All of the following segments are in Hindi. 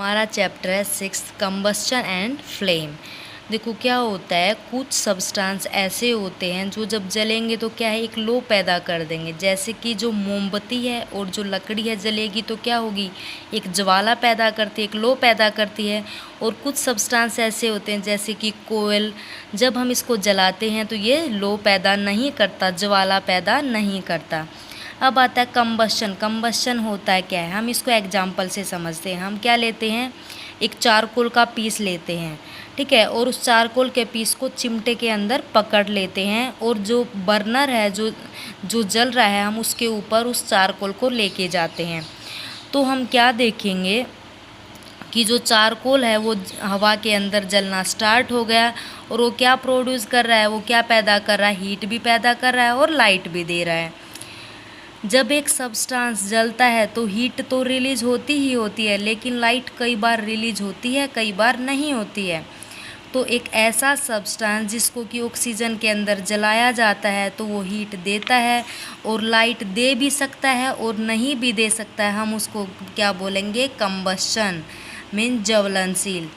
हमारा चैप्टर है 6 कंबस्शन एंड फ्लेम। देखो क्या होता है, कुछ सब्सटेंस ऐसे होते हैं जो जब जलेंगे तो क्या है, एक लो पैदा कर देंगे। जैसे कि जो मोमबत्ती है और जो लकड़ी है जलेगी तो क्या होगी, एक ज्वाला पैदा करती है, एक लो पैदा करती है। और कुछ सब्सटेंस ऐसे होते हैं जैसे कि कोयल, जब हम इसको जलाते हैं तो ये लो पैदा नहीं करता, ज्वाला पैदा नहीं करता। अब आता है कंबस्शन। कंबस्शन होता है क्या है, हम इसको एग्जाम्पल से समझते हैं। हम क्या लेते हैं, एक चारकोल का पीस लेते हैं, ठीक है, और उस चारकोल के पीस को चिमटे के अंदर पकड़ लेते हैं और जो बर्नर है, जो जल रहा है, हम उसके ऊपर उस चारकोल को लेके जाते हैं। तो हम क्या देखेंगे कि जो चारकोल है वो हवा के अंदर जलना स्टार्ट हो गया और वो क्या प्रोड्यूस कर रहा है, वो क्या पैदा कर रहा है, हीट भी पैदा कर रहा है और लाइट भी दे रहा है। जब एक सब्सटेंस जलता है तो हीट तो रिलीज होती ही होती है, लेकिन लाइट कई बार रिलीज होती है, कई बार नहीं होती है। तो एक ऐसा सब्सटेंस जिसको कि ऑक्सीजन के अंदर जलाया जाता है तो वो हीट देता है और लाइट दे भी सकता है और नहीं भी दे सकता है, हम उसको क्या बोलेंगे, कंबस्शन मीन ज्वलनशील।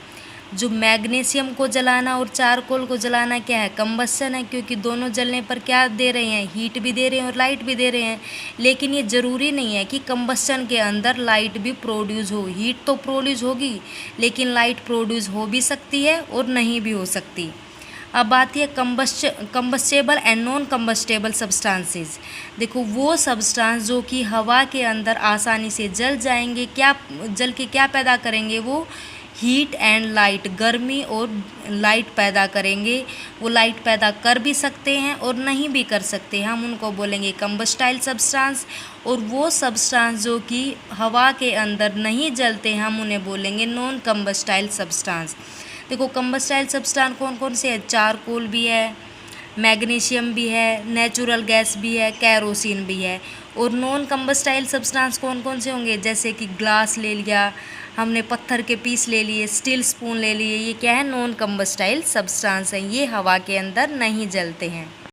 जो मैग्नीशियम को जलाना और चारकोल को जलाना क्या है, कंबस्शन है, क्योंकि दोनों जलने पर क्या दे रहे हैं, हीट भी दे रहे हैं और लाइट भी दे रहे हैं। लेकिन ये ज़रूरी नहीं है कि कंबस्शन के अंदर लाइट भी प्रोड्यूस हो, हीट तो प्रोड्यूस होगी लेकिन लाइट प्रोड्यूस हो भी सकती है और नहीं भी हो सकती। अब आती है combustible and non combustible substances. देखो वो सब्सटेंस जो कि हवा के अंदर आसानी से जल जाएंगे, क्या जल के क्या पैदा करेंगे, वो हीट एंड लाइट, गर्मी और लाइट पैदा करेंगे। वो लाइट पैदा कर भी सकते हैं और नहीं भी कर सकते, हम उनको बोलेंगे कंबस्टाइल सब्सटेंस। और वो सब्सटेंस जो कि हवा के अंदर नहीं जलते, हम उन्हें बोलेंगे नॉन कंबस्टाइल सब्सटेंस। देखो कंबस्टाइल सब्सटेंस कौन कौन से है, चारकोल भी है, मैग्नीशियम भी है, नेचुरल गैस भी है, कैरोसिन भी है। और नॉन कंबस्टाइल सब्सटेंस कौन कौन से होंगे, जैसे कि ग्लास ले लिया हमने, पत्थर के पीस ले लिए, स्टील स्पून ले लिए, ये क्या है, नॉन कंबस्टाइल सब्सटेंस हैं, ये हवा के अंदर नहीं जलते हैं।